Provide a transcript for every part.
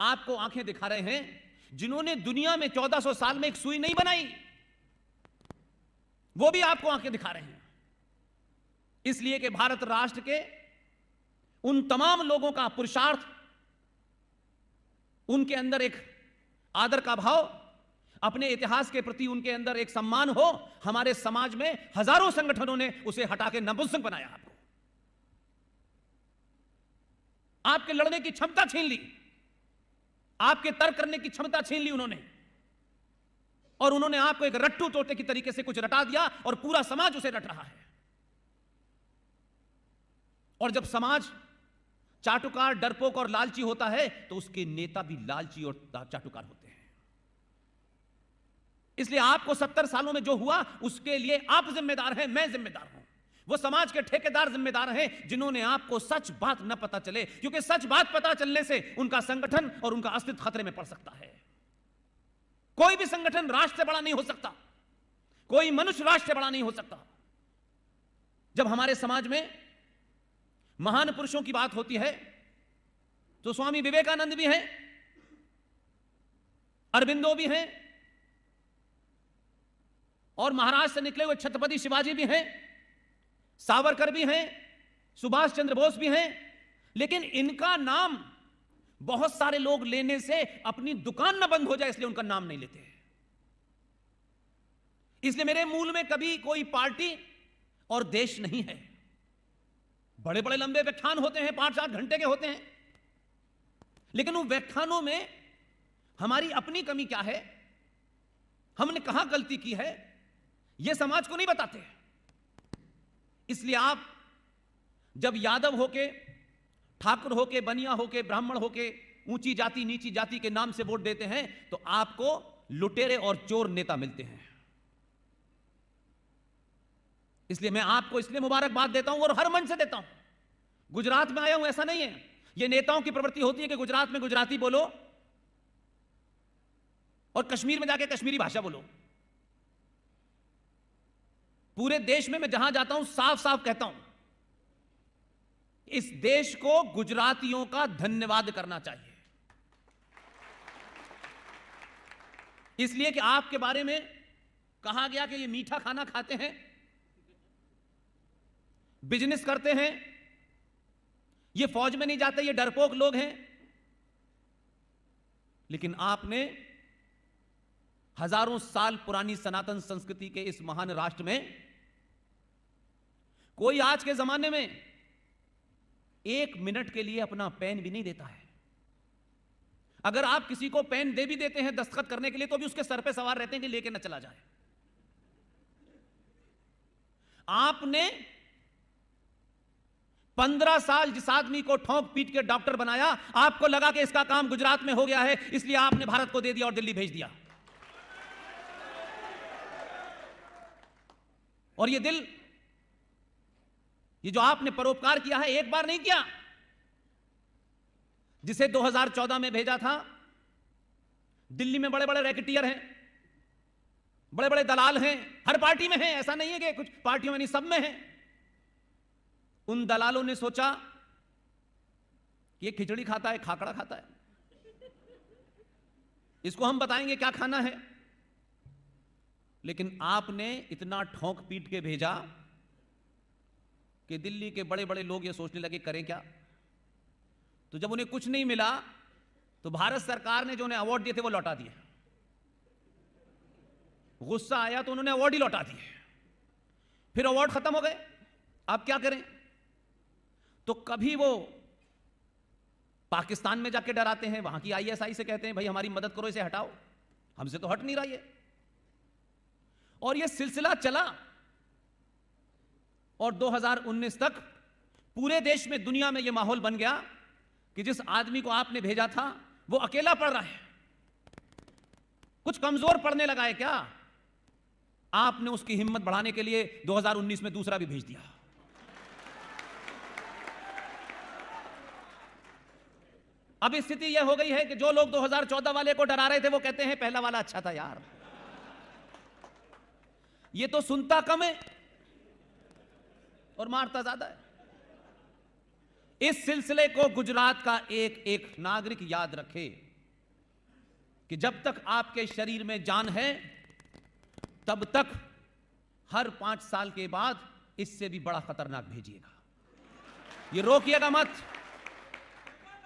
आपको आंखें दिखा रहे हैं, जिन्होंने दुनिया में 1400 साल में एक सुई नहीं बनाई, वो भी आपको आंखें दिखा रहे हैं। इसलिए कि भारत राष्ट्र के उन तमाम लोगों का पुरुषार्थ, उनके अंदर एक आदर का भाव, अपने इतिहास के प्रति उनके अंदर एक सम्मान हो। हमारे समाज में हजारों संगठनों ने उसे हटा के नपुंसक बनाया। आपको आपके लड़ने की क्षमता छीन ली, आपके तर्क करने की क्षमता छीन ली उन्होंने, और उन्होंने आपको एक रट्टू तोते की तरीके से कुछ रटा दिया और पूरा समाज उसे रट रहा है। और जब समाज चाटुकार, डरपोक और लालची होता है तो उसके नेता भी लालची और चाटुकार होते हैं। इसलिए आपको 70 सालों में जो हुआ उसके लिए आप जिम्मेदार हैं, मैं जिम्मेदार हूं। वो समाज के ठेकेदार जिम्मेदार हैं जिन्होंने आपको सच बात न पता चले, क्योंकि सच बात पता चलने से उनका संगठन और उनका अस्तित्व खतरे में पड़ सकता है। कोई भी संगठन राष्ट्र से बड़ा नहीं हो सकता, कोई मनुष्य राष्ट्र से बड़ा नहीं हो सकता। जब हमारे समाज में महान पुरुषों की बात होती है तो स्वामी विवेकानंद भी हैं, अरविंदो भी हैं, और महाराष्ट्र से निकले हुए छत्रपति शिवाजी भी हैं, सावरकर भी हैं, सुभाष चंद्र बोस भी हैं। लेकिन इनका नाम बहुत सारे लोग लेने से अपनी दुकान न बंद हो जाए, इसलिए उनका नाम नहीं लेते। इसलिए मेरे मूल में कभी कोई पार्टी और देश नहीं है। बड़े बड़े लंबे व्याख्यान होते हैं, 5-7 घंटे के होते हैं, लेकिन उन व्याख्यानों में हमारी अपनी कमी क्या है, हमने कहां गलती की है, यह समाज को नहीं बताते। इसलिए आप जब यादव होके, ठाकुर होके, बनिया होके, ब्राह्मण होके, ऊंची जाति नीची जाति के नाम से वोट देते हैं तो आपको लुटेरे और चोर नेता मिलते हैं। इसलिए मैं आपको इसलिए मुबारकबाद देता हूं और हर मंच से देता हूं। गुजरात में आया हूं ऐसा नहीं है, यह नेताओं की प्रवृत्ति होती है कि गुजरात में गुजराती बोलो और कश्मीर में जाके कश्मीरी भाषा बोलो। पूरे देश में मैं जहां जाता हूं साफ साफ कहता हूं, इस देश को गुजरातियों का धन्यवाद करना चाहिए, इसलिए कि आपके बारे में कहा गया कि ये मीठा खाना खाते हैं, बिजनेस करते हैं, ये फौज में नहीं जाते, ये डरपोक लोग हैं। लेकिन आपने हजारों साल पुरानी सनातन संस्कृति के इस महान राष्ट्र में, कोई आज के जमाने में 1 मिनट के लिए अपना पेन भी नहीं देता है। अगर आप किसी को पेन दे भी देते हैं दस्तखत करने के लिए तो भी उसके सर पे सवार रहते हैं कि लेके ना चला जाए। आपने 15 साल जिस आदमी को ठोंक पीट के डॉक्टर बनाया, आपको लगा कि इसका काम गुजरात में हो गया है, इसलिए आपने भारत को दे दिया और दिल्ली भेज दिया। और ये दिल, ये जो आपने परोपकार किया है, एक बार नहीं किया। जिसे 2014 में भेजा था, दिल्ली में बड़े बड़े रैकेटियर हैं, बड़े बड़े दलाल हैं, हर पार्टी में हैं, ऐसा नहीं है कि कुछ पार्टियों में नहीं, सब में हैं। उन दलालों ने सोचा कि ये खिचड़ी खाता है, खाकड़ा खाता है, इसको हम बताएंगे क्या खाना है। लेकिन आपने इतना ठोंक पीट के भेजा कि दिल्ली के बड़े बड़े लोग ये सोचने लगे करें क्या। तो जब उन्हें कुछ नहीं मिला तो भारत सरकार ने जो उन्हें अवार्ड दिए थे वो लौटा दिए। गुस्सा आया तो उन्होंने अवार्ड ही लौटा दिए। फिर अवार्ड खत्म हो गए, आप क्या करें। तो कभी वो पाकिस्तान में जाके डराते हैं, वहां की आईएसआई से कहते हैं भाई हमारी मदद करो, इसे हटाओ, हमसे तो हट नहीं रहा ये। और ये सिलसिला चला और 2019 तक पूरे देश में, दुनिया में यह माहौल बन गया कि जिस आदमी को आपने भेजा था वो अकेला पड़ रहा है। कुछ कमजोर पड़ने लगा है क्या? आपने उसकी हिम्मत बढ़ाने के लिए 2019 में दूसरा भी भेज दिया। अब स्थिति यह हो गई है कि जो लोग 2014 वाले को डरा रहे थे वो कहते हैं पहला वाला अच्छा था यार, ये तो सुनता कम है और मारता ज्यादा है। इस सिलसिले को गुजरात का एक एक नागरिक याद रखे। कि जब तक आपके शरीर में जान है तब तक हर 5 साल के बाद इससे भी बड़ा खतरनाक भेजिएगा। ये रोकिएगा मत।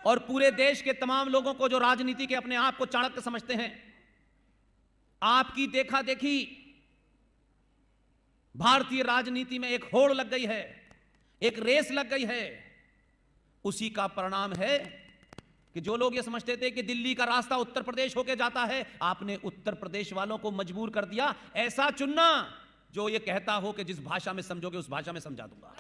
और पूरे देश के तमाम लोगों को जो राजनीति के अपने आप को चाणक्य समझते हैं, आपकी देखा देखी भारतीय राजनीति में एक होड़ लग गई है, एक रेस लग गई है। उसी का परिणाम है कि जो लोग ये समझते थे कि दिल्ली का रास्ता उत्तर प्रदेश होके जाता है, आपने उत्तर प्रदेश वालों को मजबूर कर दिया ऐसा चुनना जो ये कहता हो कि जिस भाषा में समझोगे उस भाषा में समझा दूंगा।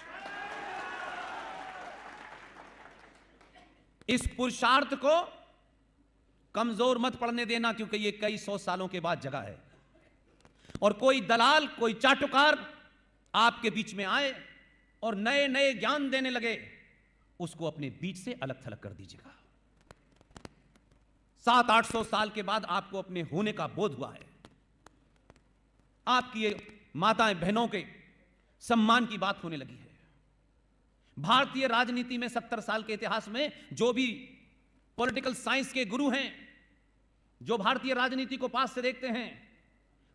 इस पुरुषार्थ को कमजोर मत पड़ने देना, क्योंकि ये कई 100 सालों के बाद जगा है। और कोई दलाल, कोई चाटुकार आपके बीच में आए और नए नए ज्ञान देने लगे, उसको अपने बीच से अलग थलग कर दीजिएगा। 700-800 साल के बाद आपको अपने होने का बोध हुआ है। आपकी ये माताएं बहनों के सम्मान की बात होने लगी है। भारतीय राजनीति में 70 साल के इतिहास में जो भी पॉलिटिकल साइंस के गुरु हैं, जो भारतीय राजनीति को पास से देखते हैं,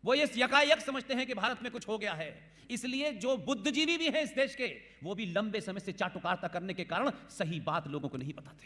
वो ये यकायक समझते हैं कि भारत में कुछ हो गया है। इसलिए जो बुद्धिजीवी भी हैं इस देश के, वो भी लंबे समय से चाटुकारिता करने के कारण सही बात लोगों को नहीं बताते।